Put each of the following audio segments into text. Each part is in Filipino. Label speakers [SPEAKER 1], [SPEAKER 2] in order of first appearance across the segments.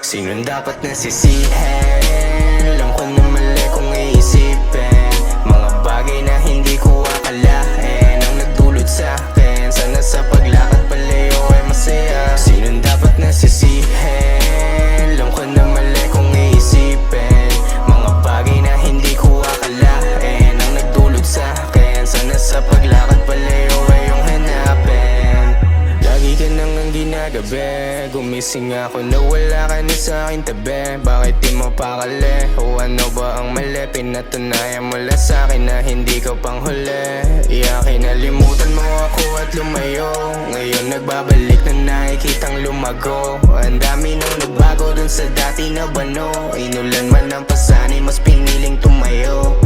[SPEAKER 1] Sinong dapat nasisihin? Alam ko na mali kung iisipin mga bagay na hindi ko akalain ang nagdulot sa akin. Sana sa paglakad palayo ay masaya. Sinong dapat nasisihin? Alam ko na mali kung iisipin mga bagay na hindi ko akalain ang nagdulot sa akin. Sana sa paglakad palayo ay iyong hanapin. Lagi ka nang ang ginagabi, gumising ako na wala ka na sa aking tabi. Bakit di mo pakali? O ano ba ang mali? Pinatunayan mo lang sa akin na hindi ka pang huli. Kinalimutan mo ako at lumayo. Ngayon nagbabalik na nakikitang lumago. Ang dami nang nagbago dun sa dati na bano. Inulan man ang pasanay, mas piniling tumayo.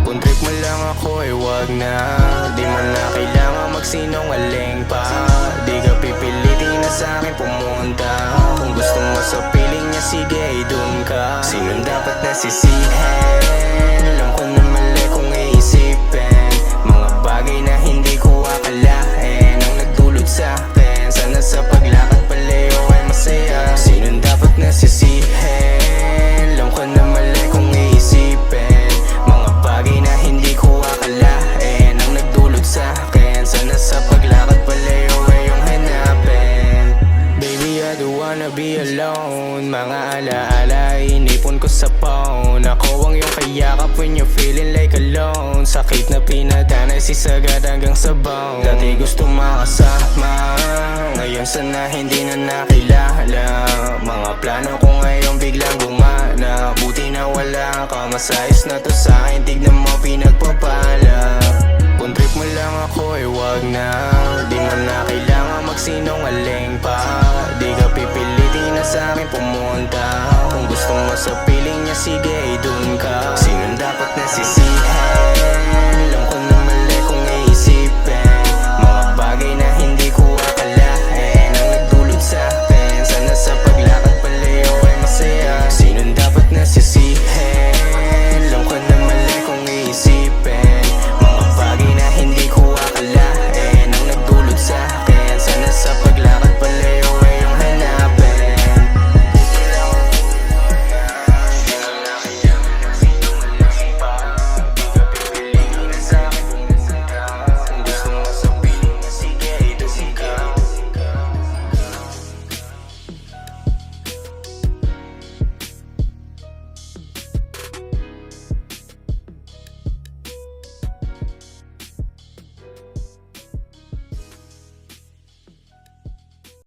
[SPEAKER 1] Kung trip mo lang ako ay wag na. Di mo na kailangan magsinungaling pa. Di ka pipilitin na sa akin pumunta. Kung gusto mo sa piling niya, sige ay dun ka. Sinong dapat nasisihin? Alam ko na mali kung iisipin mga bagay na hindi ko akalain ang nagdulot sa akin. Sana sa paglakad palayo ay masaya. Sinong dapat nasisihin? Alam ko na mali kung iisipin mga bagay na hindi ko akalain ang nagdulot sa akin. Sana sa paglakad palayo ay iyong hanapin. Baby, I don't wanna be alone. Mga alaala inipon ko sa phone. Ako ang iyong kayakap when you're feeling like alone. Sakit na pinadanay si sagad hanggang sa bone. Dati gusto makasama, ngayon sana hindi na nakilala. Mga plano ko ngayon biglang gumana. Buti na wala ka, masayos na to sa akin. Tignan mo pinagpapala. Kung trip mo lang ako ay wag na. Di mo na kailangan magsinungaling pa. Di ka pipilitin na sa akin pumunta. Kung gusto mo sa piling niya, sige ay dun ka. Sinong dapat nasisihin?